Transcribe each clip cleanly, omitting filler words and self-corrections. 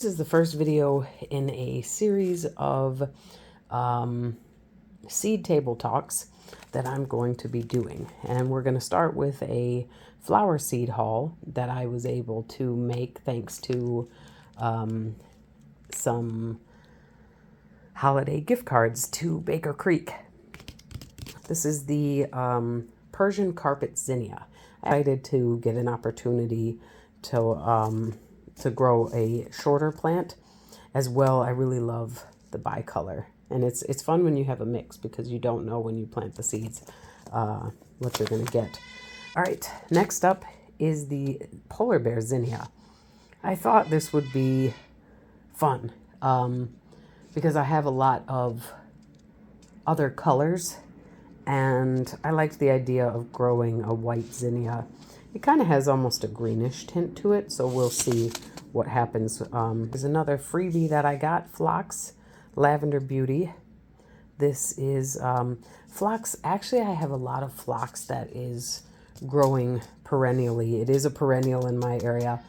This is the first video in a series of seed table talks that I'm going to be doing. And we're going to start with a flower seed haul that I was able to make thanks to some holiday gift cards to Baker Creek. This is the Persian carpet zinnia. I'm excited to get an opportunity to grow a shorter plant as well. I really love the bicolor, and it's fun when you have a mix because you don't know when you plant the seeds what you're going to get. All right, next up is the polar bear zinnia. I thought this would be fun because I have a lot of other colors, and I liked the idea of growing a white zinnia. It kind of has almost a greenish tint to it, so we'll see what happens. There's another freebie that I got, Phlox Lavender Beauty. This is phlox. Actually, I have a lot of phlox that is growing perennially. It is a perennial in my area.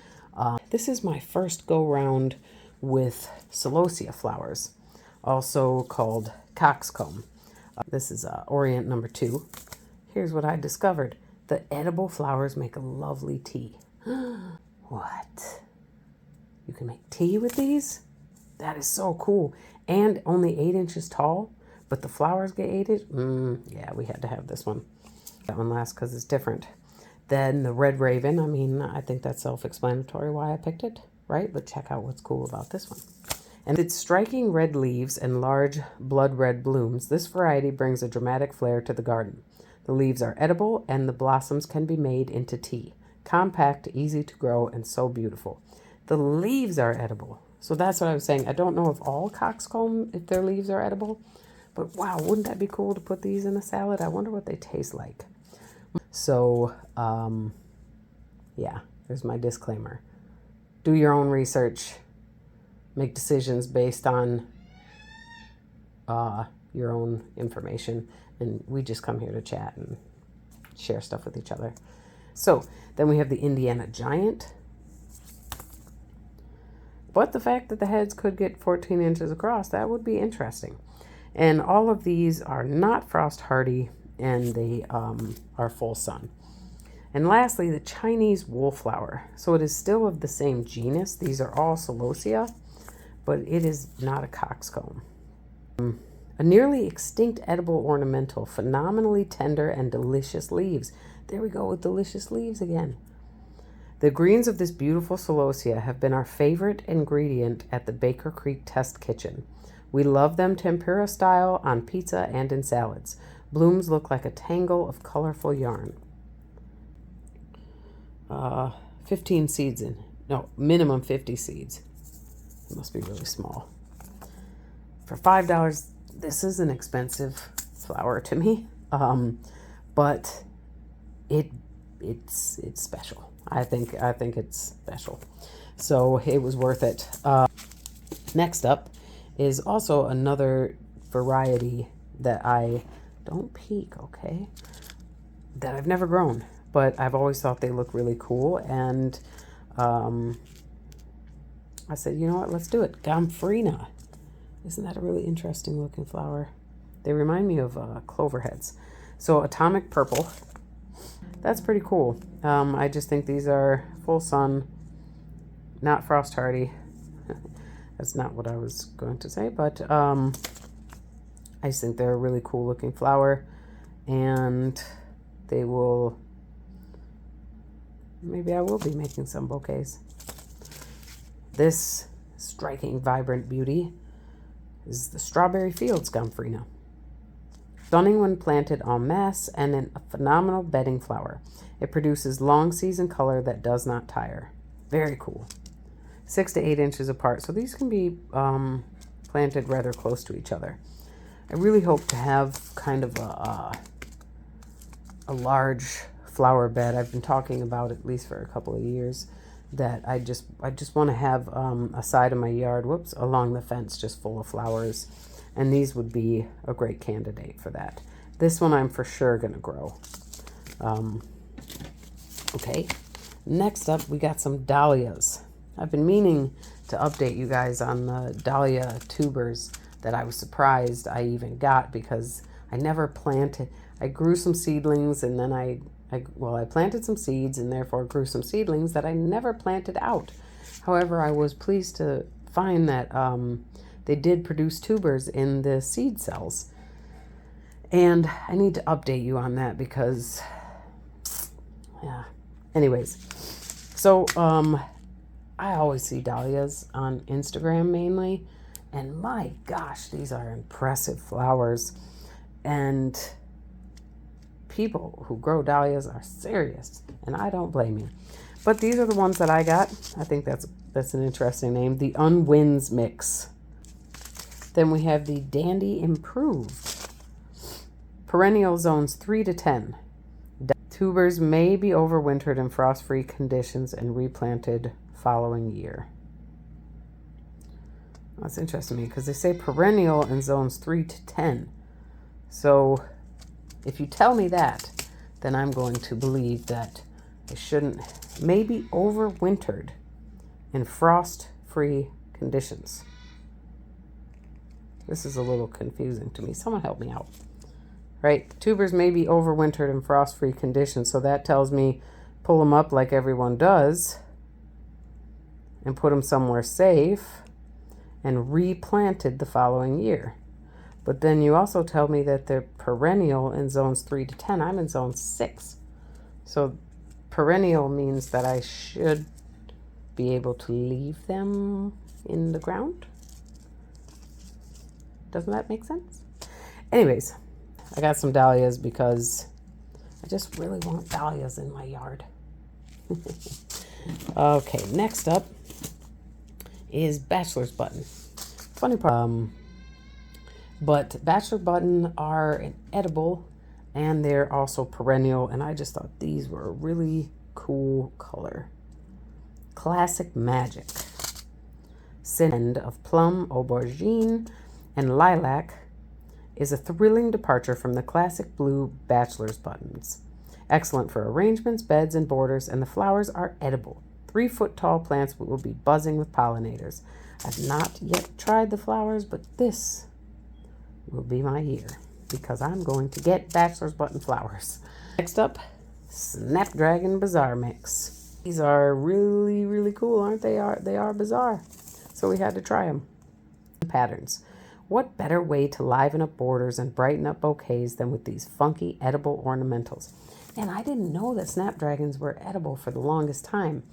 This is my first go-round with celosia flowers, also called coxcomb. This is Orient number 2. Here's what I discovered. The edible flowers make a lovely tea. What? You can make tea with these? That is so cool. And only 8 inches tall, but the flowers get 8 inches? Yeah, we had to have this one. That one last because it's different. Then the red raven. I mean, I think that's self-explanatory why I picked it, right? But check out what's cool about this one. And its striking red leaves and large blood red blooms, this variety brings a dramatic flair to the garden. The leaves are edible, and the blossoms can be made into tea. Compact, easy to grow, and so beautiful. The leaves are edible. So that's what I was saying. I don't know if all coxcomb, if their leaves are edible, but wow, wouldn't that be cool to put these in a salad? I wonder what they taste like. So, yeah, there's my disclaimer. Do your own research. Make decisions based on your own information. And we just come here to chat and share stuff with each other. So then we have the Indiana Giant. But the fact that the heads could get 14 inches across, that would be interesting. And all of these are not frost hardy, and they are full sun. And lastly, the Chinese woolflower. So it is still of the same genus. These are all celosia, but it is not a coxcomb. A nearly extinct edible ornamental, phenomenally tender and delicious leaves. There we go with delicious leaves again. The greens of this beautiful celosia have been our favorite ingredient at the Baker Creek Test Kitchen. We love them tempura style on pizza and in salads. Blooms look like a tangle of colorful yarn. 15 seeds in. No, minimum 50 seeds. It must be really small. For $5, this is an expensive flower to me, but it's special. I think it's special, so it was worth it. Next up is also another variety that I don't peek, okay, that I've never grown, but I've always thought they look really cool, and I said, you know what, let's do it. Gomphrena. Isn't that a really interesting looking flower? They remind me of clover heads. So atomic purple. That's pretty cool. I just think these are full sun, not frost hardy. That's not what I was going to say, but I just think they're a really cool looking flower, and they will, maybe I will be making some bouquets. This striking, vibrant beauty is the Strawberry Fields Gomphrena. Stunning when planted en masse and a phenomenal bedding flower. It produces long season color that does not tire. Very cool. 6 to 8 inches apart. So these can be planted rather close to each other. I really hope to have kind of a large flower bed. I've been talking about at least for a couple of years that I just want to have a side of my yard, along the fence just full of flowers. And these would be a great candidate for that. This one I'm for sure going to grow. Okay, next up we got some dahlias. I've been meaning to update you guys on the dahlia tubers that I was surprised I even got, because I never planted. I grew some seedlings, and then I planted some seeds and therefore grew some seedlings that I never planted out. However, I was pleased to find that they did produce tubers in the seed cells. And I need to update you on that because, yeah. Anyways, so I always see dahlias on Instagram mainly. And my gosh, these are impressive flowers. And people who grow dahlias are serious, and I don't blame you. But these are the ones that I got. I think that's an interesting name. The Unwins Mix. Then we have the Dandy Improved. Perennial zones 3 to 10. Tubers may be overwintered in frost-free conditions and replanted following year. That's interesting to me because they say perennial in zones 3 to 10. So if you tell me that, then I'm going to believe that it shouldn't, maybe overwintered in frost-free conditions. This is a little confusing to me. Someone help me out. Right? Tubers may be overwintered in frost-free conditions. So that tells me pull them up like everyone does and put them somewhere safe and replanted the following year. But then you also tell me that they're perennial in zones 3 to 10. I'm in zone 6. So perennial means that I should be able to leave them in the ground. Doesn't that make sense? Anyways, I got some dahlias because I just really want dahlias in my yard. Okay, next up is bachelor's button. Funny part, but bachelor button are an edible and they're also perennial, and I just thought these were a really cool color. Classic Magic. Scent of plum, aubergine, and lilac is a thrilling departure from the classic blue bachelor's buttons. Excellent for arrangements, beds, and borders, and the flowers are edible. 3-foot-tall plants will be buzzing with pollinators. I've not yet tried the flowers, but this will be my year because I'm going to get bachelor's button flowers. Next up, Snapdragon Bazaar Mix. These are really, really cool, aren't they? They are bizarre, so we had to try them. Patterns. What better way to liven up borders and brighten up bouquets than with these funky edible ornamentals? And I didn't know that snapdragons were edible for the longest time.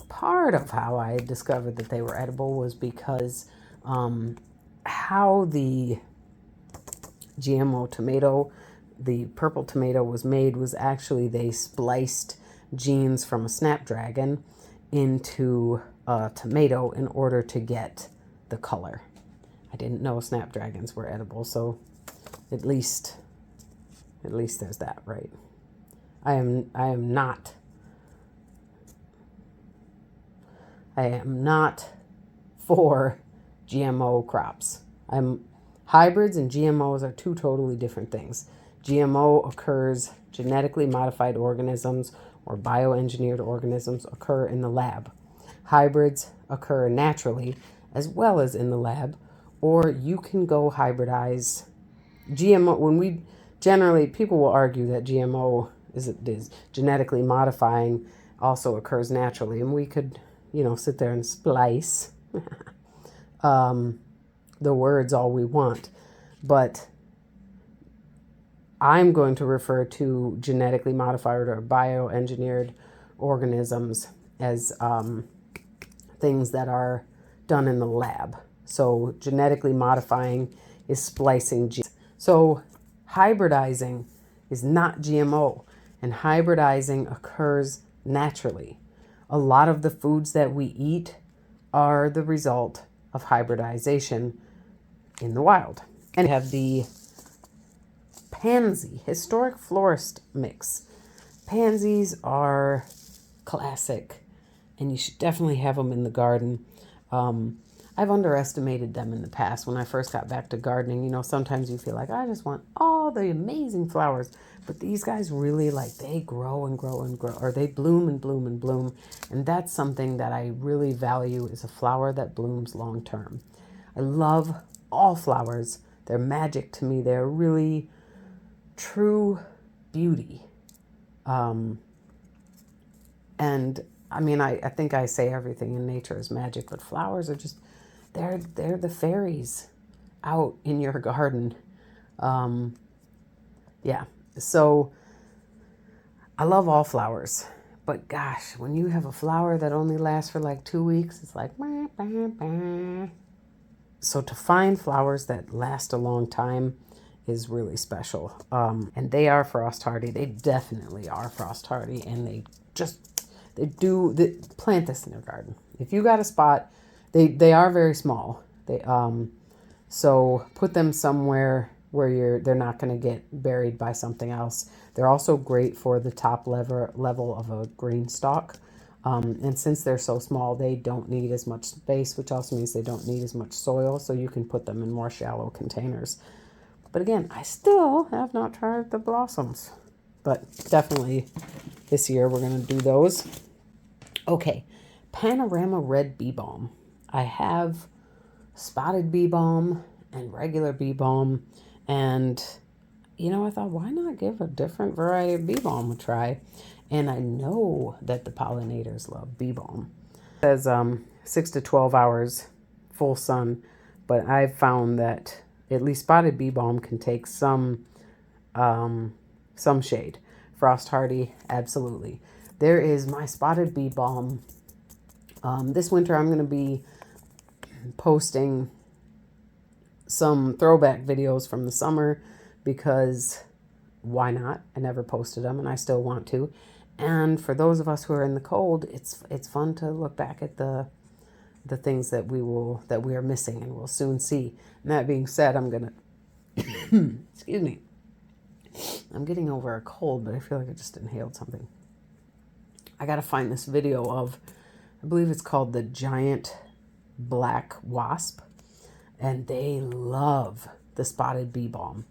Part of how I discovered that they were edible was because how the GMO tomato, the purple tomato, was made was actually they spliced genes from a snapdragon into a tomato in order to get the color. I didn't know snapdragons were edible, so at least there's that, right? I am not for GMO crops. Hybrids and GMOs are two totally different things. GMO occurs, genetically modified organisms or bioengineered organisms occur in the lab. Hybrids occur naturally as well as in the lab, or you can go hybridize GMO. People will argue that GMO is genetically modifying also occurs naturally, and we could, sit there and splice the words all we want, but I'm going to refer to genetically modified or bioengineered organisms as things that are done in the lab. So genetically modifying is splicing genes. So hybridizing is not GMO, and hybridizing occurs naturally. A lot of the foods that we eat are the result of hybridization in the wild. And we have the Pansy Historic Florist Mix. Pansies are classic, and you should definitely have them in the garden. I've underestimated them in the past when I first got back to gardening. You know, sometimes you feel like I just want all the amazing flowers, but these guys really, like, they grow and grow and grow, or they bloom and bloom and bloom. And that's something that I really value, is a flower that blooms long term. I love all flowers. They're magic to me. They're really true beauty. And I mean, I think I say everything in nature is magic, but flowers are just, they're the fairies out in your garden. Yeah. So I love all flowers, but gosh, when you have a flower that only lasts for like 2 weeks, it's like, bah, bah, bah. So to find flowers that last a long time is really special. And they are frost hardy. They definitely are frost hardy, and they plant this in their garden. If you got a spot, they are very small. So put them somewhere where they're not going to get buried by something else. They're also great for the top level of a green stalk. And since they're so small, they don't need as much space, which also means they don't need as much soil. So you can put them in more shallow containers. But again, I still have not tried the blossoms, but definitely this year we're going to do those. Okay, Panorama Red Bee Balm. I have spotted bee balm and regular bee balm, and you know, I thought, why not give a different variety of bee balm a try? And I know that the pollinators love bee balm. It says 6 to 12 hours full sun, but I've found that at least spotted bee balm can take some shade. Frost hardy, absolutely. There is my spotted bee balm. This winter I'm going to be posting some throwback videos from the summer, because why not? I never posted them and I still want to. And for those of us who are in the cold, it's fun to look back at the things that we are missing and we'll soon see. And that being said, I'm gonna excuse me. I'm getting over a cold, but I feel like I just inhaled something. I gotta find this video of, I believe it's called the giant black wasp, and they love the spotted bee balm.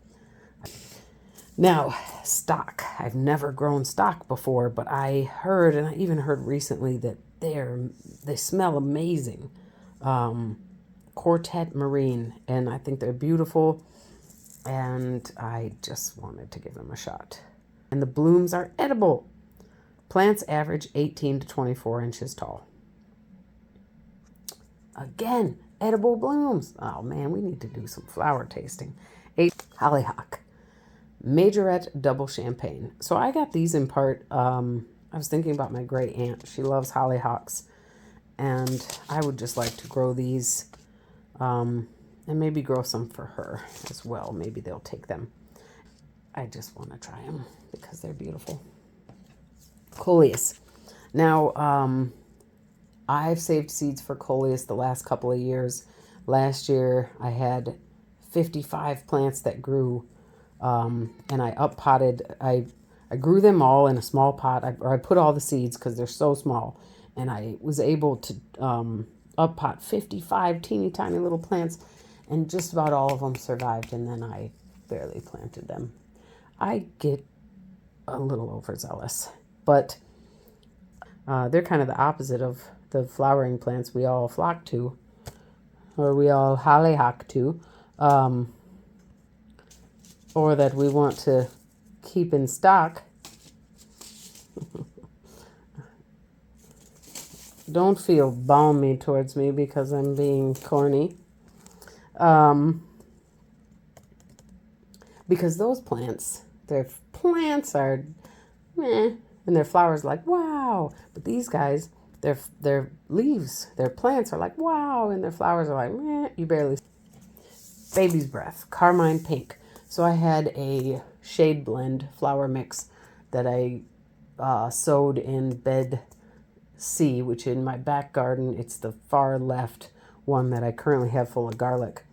Now, stock. I've never grown stock before, but I heard, and I even heard recently, that they smell amazing. Quartet Marine, and I think they're beautiful, and I just wanted to give them a shot. And the blooms are edible. Plants average 18 to 24 inches tall. Again, edible blooms. Oh man, we need to do some flower tasting. Hollyhock. Majorette double champagne. So I got these in part. I was thinking about my great aunt. She loves hollyhocks, and I would just like to grow these, and maybe grow some for her as well. Maybe they'll take them. I just want to try them because they're beautiful. Coleus. Now, I've saved seeds for coleus the last couple of years. Last year, I had 55 plants that grew. And I up-potted, I grew them all in a small pot. I put all the seeds because they're so small. And I was able to up-pot 55 teeny tiny little plants. And just about all of them survived. And then I barely planted them. I get a little overzealous. But they're kind of the opposite of the flowering plants we all flock to. Or we all hollyhock to. Or that we want to keep in stock. Don't feel balmy towards me because I'm being corny. Because those plants, their plants are meh, and their flowers are like, wow. But these guys, their leaves, their plants are like, wow, and their flowers are like, meh, you barely. Baby's breath, carmine pink. So I had a shade blend flower mix that I sowed in bed C, which in my back garden, it's the far left one that I currently have full of garlic.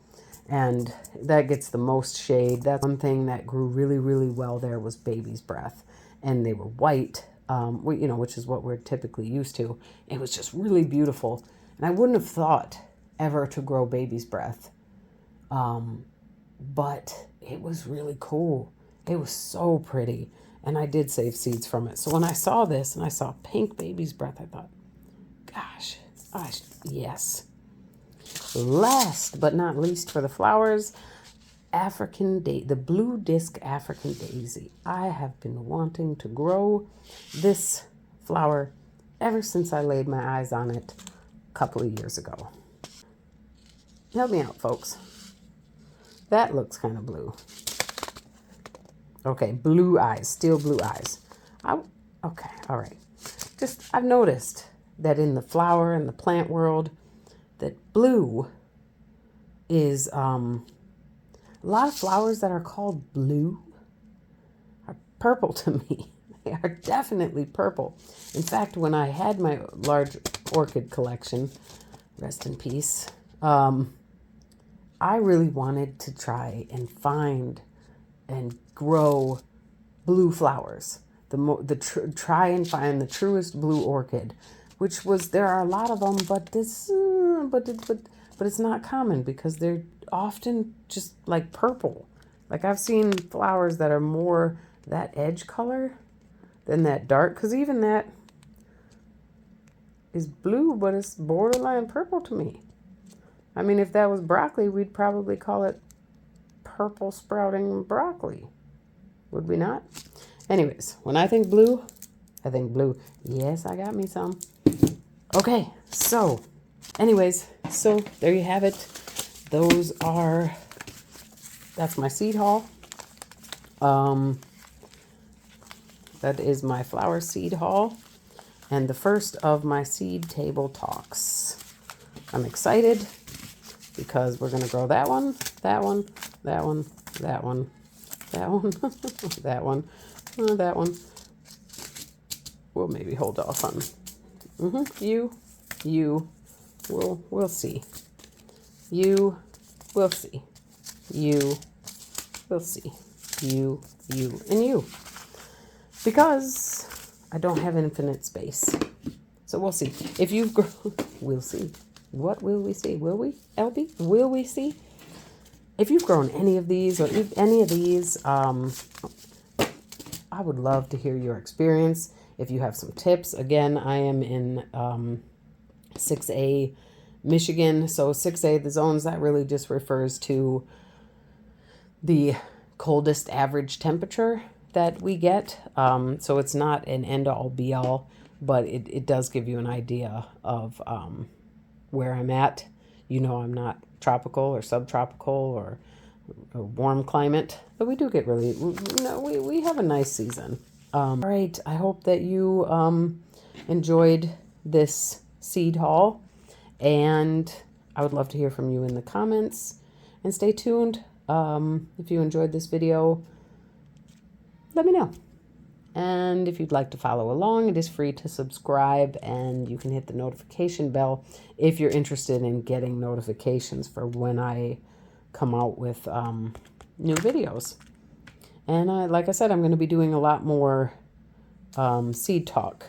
And that gets the most shade. That's one thing that grew really, really well there was baby's breath. And they were white, which is what we're typically used to. It was just really beautiful. And I wouldn't have thought ever to grow baby's breath. But it was really cool. It was so pretty. And I did save seeds from it. So when I saw this and I saw pink baby's breath, I thought, gosh, yes. Last but not least for the flowers, the blue disc African daisy. I have been wanting to grow this flower ever since I laid my eyes on it a couple of years ago. Help me out, folks. That looks kind of blue. Okay, blue eyes, still blue eyes. Okay, all right. I've noticed that in the flower and the plant world, that blue is, a lot of flowers that are called blue are purple to me. They are definitely purple. In fact, when I had my large orchid collection, rest in peace, I really wanted to try and find and grow blue flowers. Try and find the truest blue orchid, which was, there are a lot of them, but it's not common because they're often just like purple. Like I've seen flowers that are more that edge color than that dark, because even that is blue, but it's borderline purple to me. I mean, if that was broccoli, we'd probably call it purple sprouting broccoli. Would we not? Anyways, when I think blue, I think blue. Yes, I got me some. Okay, so anyways, so there you have it. That's my seed haul. That is my flower seed haul and the first of my seed table talks. I'm excited because we're going to grow that one, that one, that one, that one, that one, that one, that one. We'll maybe hold off on we'll see. We'll see. We'll see. You, and you. Because I don't have infinite space. So we'll see. If you've grown, we'll see. What will we see? Will we, LB? Will we see? If you've grown any of these, or if any of these, I would love to hear your experience. If you have some tips, again, I am in 6A, Michigan. So 6A, the zones, that really just refers to the coldest average temperature that we get. So it's not an end-all be-all, but it does give you an idea of where I'm at. You know, I'm not tropical or subtropical or a warm climate, but we do get really, we have a nice season. All right, I hope that you enjoyed this seed haul, and I would love to hear from you in the comments, and stay tuned. If you enjoyed this video, let me know. And if you'd like to follow along, it is free to subscribe, and you can hit the notification bell if you're interested in getting notifications for when I come out with new videos. And like I said, I'm going to be doing a lot more seed talk.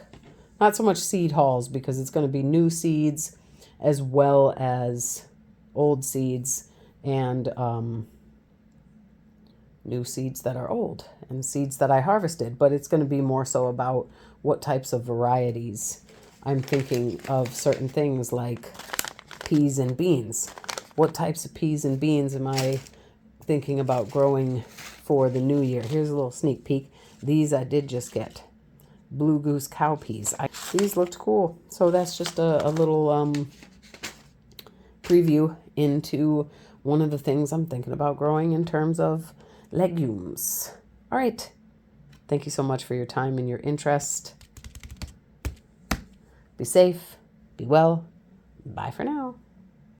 Not so much seed hauls, because it's going to be new seeds as well as old seeds, and new seeds that are old and seeds that I harvested. But it's going to be more so about what types of varieties. I'm thinking of certain things like peas and beans. What types of peas and beans am I thinking about growing for the new year? Here's a little sneak peek. These I did just get. Blue goose cowpeas. These looked cool. So that's just a little preview into one of the things I'm thinking about growing in terms of legumes. All right. Thank you so much for your time and your interest. Be safe. Be well. Bye for now.